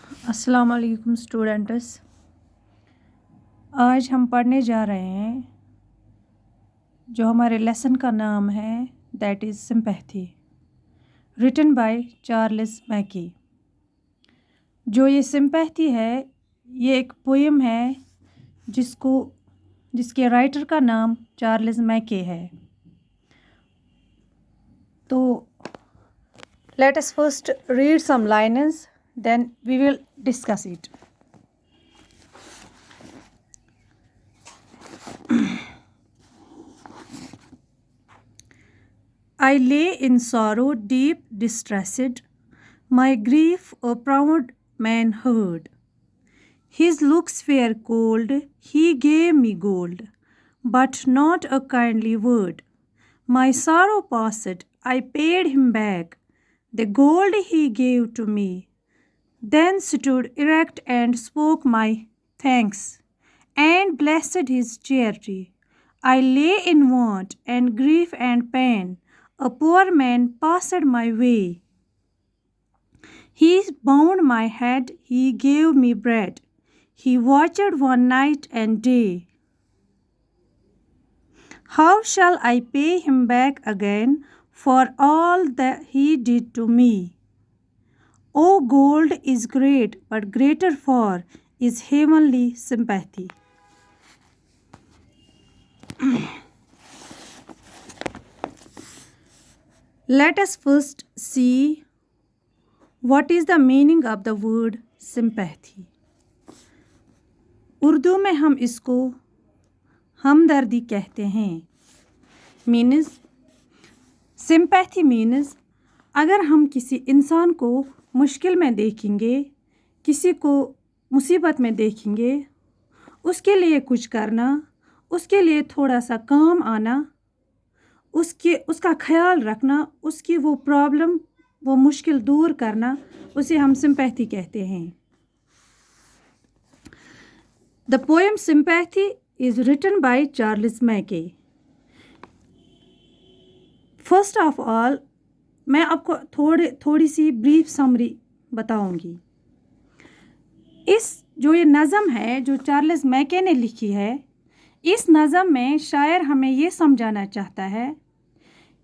अस्सलाम वालेकुम स्टूडेंट्स। आज हम पढ़ने जा रहे हैं जो हमारे लेसन का नाम है that is sympathy, written by Charles Mackay. जो ये सिंपैथी है ये एक पोएम है जिसके राइटर का नाम चार्ल्स मैके है। तो let us first read some lines then we will discuss it. I lay in sorrow deep distressed, my grief a proud man heard. His looks were cold, he gave me gold, but not a kindly word. My sorrow passed, I paid him back the gold he gave to me, then stood erect and spoke my thanks, and blessed his charity. I lay in want and grief and pain, a poor man passed my way. He bound my head, he gave me bread, he watched one night and day. How shall I pay him back again for all that he did to me? Oh, gold is great, but greater far is heavenly sympathy. Let us first see what is the meaning of the word sympathy. Urdu में हम इसको हमदर्दी कहते हैं। Means sympathy means अगर हम किसी इंसान को मुश्किल में देखेंगे, किसी को मुसीबत में देखेंगे, उसके लिए कुछ करना, उसके लिए थोड़ा सा काम आना, उसका ख्याल रखना, उसकी वो प्रॉब्लम वो मुश्किल दूर करना, उसे हम सिंपैथी कहते हैं। The poem Sympathy is written by Charles Mackay. First of all, मैं आपको थोड़ी सी ब्रीफ समरी बताऊंगी। इस जो ये नज़म है जो चार्ल्स मैके ने लिखी है, इस नज़म में शायर हमें ये समझाना चाहता है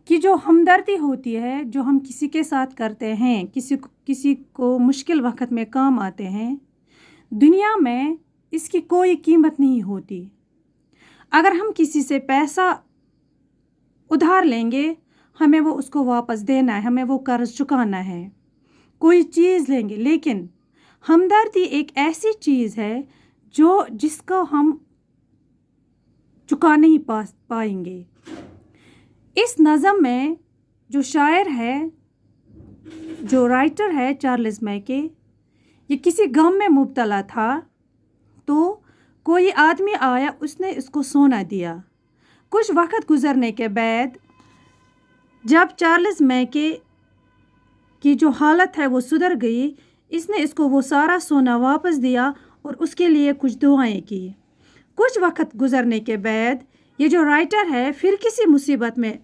कि जो हमदर्दी होती है जो हम किसी के साथ करते हैं, किसी को मुश्किल वक्त में काम आते हैं, दुनिया में इसकी कोई कीमत नहीं होती। अगर हम किसी से पैसा उधार लेंगे, हमें वो उसको वापस देना है, हमें वो कर्ज चुकाना है। कोई चीज़ लेंगे, लेकिन हमदर्दी एक ऐसी चीज़ है जिसको हम चुका नहीं पाएंगे। इस नज़म में जो शायर है, जो राइटर है चार्ल्स मैके, ये किसी गम में मुब्तला था, तो कोई आदमी आया, उसने इसको सोना दिया। कुछ वक्त गुज़रने के बाद जब चार्ल्स मैके की जो हालत है वो सुधर गई, इसने इसको वो सारा सोना वापस दिया और उसके लिए कुछ दुआएं की। कुछ वक्त गुज़रने के बाद ये जो राइटर है फिर किसी मुसीबत में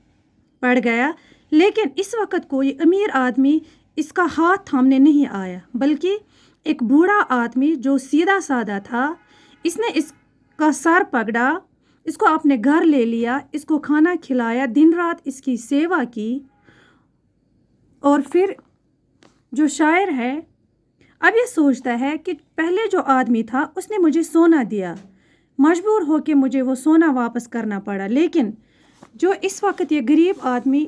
पड़ गया, लेकिन इस वक्त कोई अमीर आदमी इसका हाथ थामने नहीं आया, बल्कि एक बूढ़ा आदमी जो सीधा साधा था, इसने इसका सर पकड़ा, इसको अपने घर ले लिया, इसको खाना खिलाया, दिन रात इसकी सेवा की। और फिर जो शायर है अब ये सोचता है कि पहले जो आदमी था उसने मुझे सोना दिया, मजबूर होकर मुझे वो सोना वापस करना पड़ा, लेकिन जो इस वक्त ये गरीब आदमी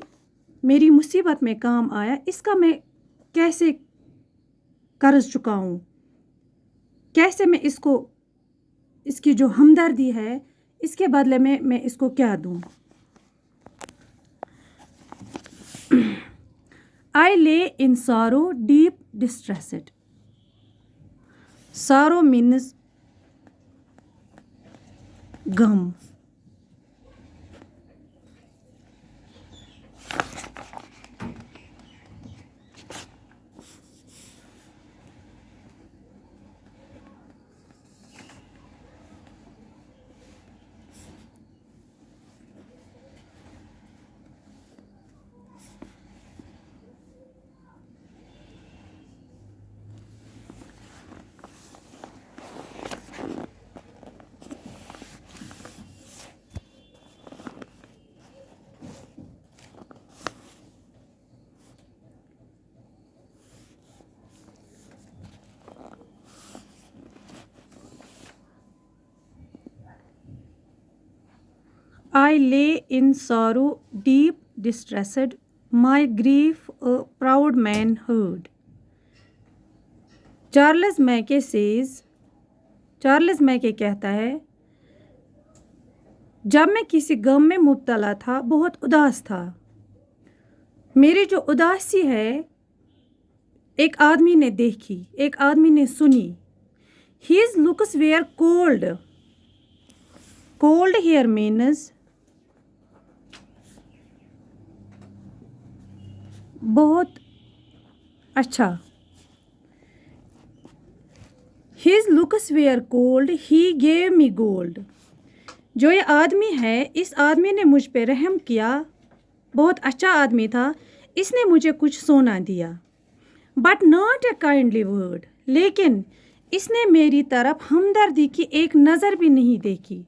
मेरी मुसीबत में काम आया, इसका मैं कैसे कर्ज चुकाऊं, कैसे मैं इसकी जो हमदर्दी है इसके बदले में मैं इसको क्या दूं। I lay in sorrow deep distressed. Sorrow means गम। I lay in sorrow, deep distressed, my grief a proud man heard. Charles Mackay कहता है, जब मैं किसी गम में मुब्तला था, बहुत उदास था, मेरी जो उदासी है एक आदमी ने देखी, एक आदमी ने सुनी. His looks were cold. Cold here means बहुत अच्छा. His looks were cold. He gave me gold. जो ये आदमी है, इस आदमी ने मुझ पे रहम किया, बहुत अच्छा आदमी था, इसने मुझे कुछ सोना दिया. But not a kindly word. लेकिन इसने मेरी तरफ हमदर्दी की एक नज़र भी नहीं देखी,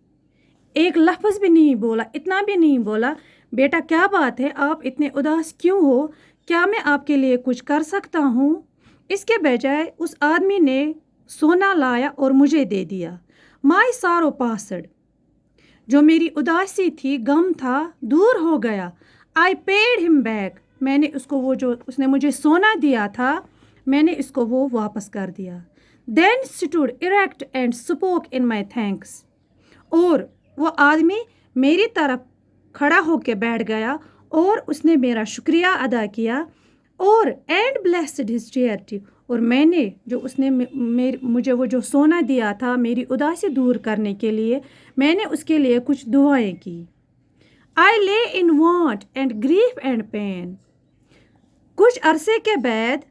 एक लफ्ज़ भी नहीं बोला, इतना भी नहीं बोला, बेटा क्या बात है, आप इतने उदास क्यों हो, क्या मैं आपके लिए कुछ कर सकता हूँ. इसके बजाय उस आदमी ने सोना लाया और मुझे दे दिया. माई सारो पासड, जो मेरी उदासी थी, गम था, दूर हो गया. आई पेड हिम बैक, मैंने उसको वो जो उसने मुझे सोना दिया था, मैंने इसको वो वापस कर दिया. Then stood erect and spoke in my thanks, और वो आदमी मेरी तरफ खड़ा होकर बैठ गया और उसने मेरा शुक्रिया अदा किया. और एंड ब्लेस्ड हिज चैरिटी, और मैंने जो उसने मुझे वो जो सोना दिया था मेरी उदासी दूर करने के लिए, मैंने उसके लिए कुछ दुआएं की. I lay in want and grief and pain, कुछ अरसे के बाद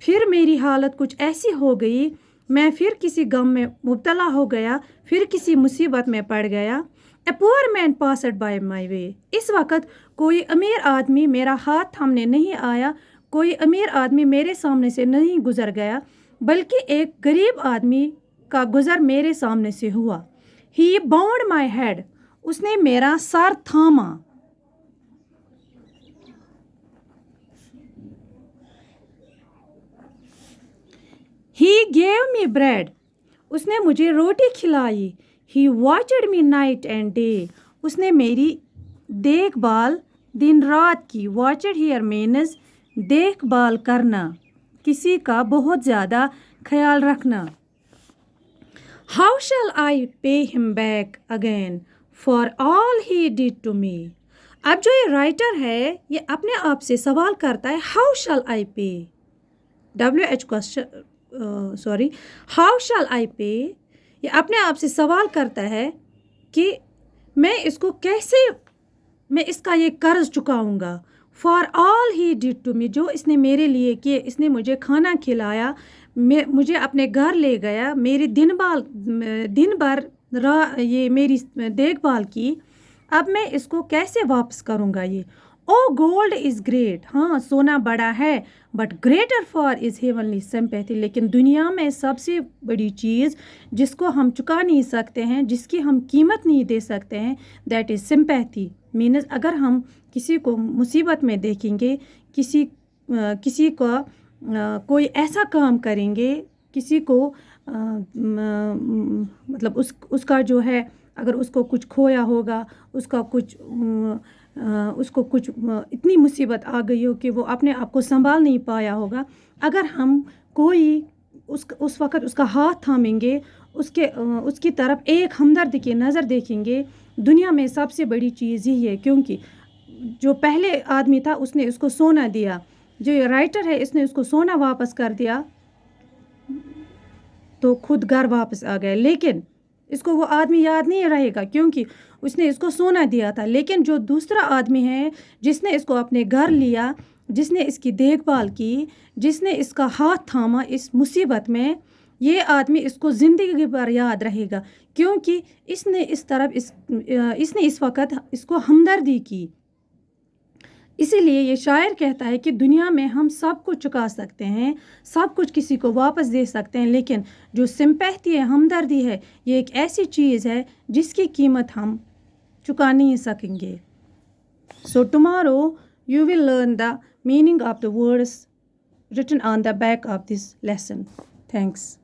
फिर मेरी हालत कुछ ऐसी हो गई, मैं फिर किसी गम में मुब्तला हो गया, फिर किसी मुसीबत में पड़ गया. A poor man passed by my way, इस वक्त कोई अमीर आदमी मेरा हाथ थामने नहीं आया, कोई अमीर आदमी मेरे सामने से नहीं गुज़र गया, बल्कि एक गरीब आदमी का गुज़र मेरे सामने से हुआ. ही बाउंड माई हेड, उसने मेरा सर थामा. He gave me bread, उसने मुझे रोटी खिलाई. He watched me night and day, उसने मेरी देखभाल दिन रात की. Watched here means देखभाल करना, किसी का बहुत ज़्यादा ख्याल रखना. How shall I pay him back again for all he did to me? अब जो ये राइटर है, ये अपने आप से सवाल करता है, how shall I pay? WH question how shall I pay, ये अपने आप से सवाल करता है कि मैं इसको कैसे, मैं इसका ये कर्ज चुकाऊंगा. For all he did to me, जो इसने मेरे लिए किए, इसने मुझे खाना खिलाया, मुझे अपने घर ले गया, मेरी दिन भर ये मेरी देखभाल की, अब मैं इसको कैसे वापस करूंगा. ये ओ गोल्ड इज़ ग्रेट, हाँ सोना बड़ा है, but greater for is heavenly sympathy, लेकिन दुनिया में सबसे बड़ी चीज़ जिसको हम चुका नहीं सकते हैं, जिसकी हम कीमत नहीं दे सकते हैं, दैट इज़ सिंपैथी. मीन्स अगर हम किसी को मुसीबत में देखेंगे, किसी को कोई ऐसा काम करेंगे, किसी को मतलब उसका जो है, अगर उसको कुछ खोया होगा, उसको कुछ इतनी मुसीबत आ गई हो कि वो अपने आप को संभाल नहीं पाया होगा, अगर हम कोई उस वक़्त उसका हाथ थामेंगे, उसकी तरफ एक हमदर्द की नज़र देखेंगे, दुनिया में सबसे बड़ी चीज़ यही है. क्योंकि जो पहले आदमी था उसने उसको सोना दिया, जो ये राइटर है इसने उसको सोना वापस कर दिया, तो खुद घर वापस आ गए. लेकिन इसको वो आदमी याद नहीं रहेगा क्योंकि उसने इसको सोना दिया था. लेकिन जो दूसरा आदमी है जिसने इसको अपने घर लिया, जिसने इसकी देखभाल की, जिसने इसका हाथ थामा इस मुसीबत में, ये आदमी इसको ज़िंदगी भर याद रहेगा क्योंकि इसने इस वक्त इसको हमदर्दी की. इसीलिए ये शायर कहता है कि दुनिया में हम सब कुछ चुका सकते हैं, सब कुछ किसी को वापस दे सकते हैं, लेकिन जो सिंपैथी है, हमदर्दी है, ये एक ऐसी चीज़ है जिसकी कीमत हम चुका नहीं सकेंगे. So tomorrow you will learn the meaning of the words written on the back of this lesson. Thanks.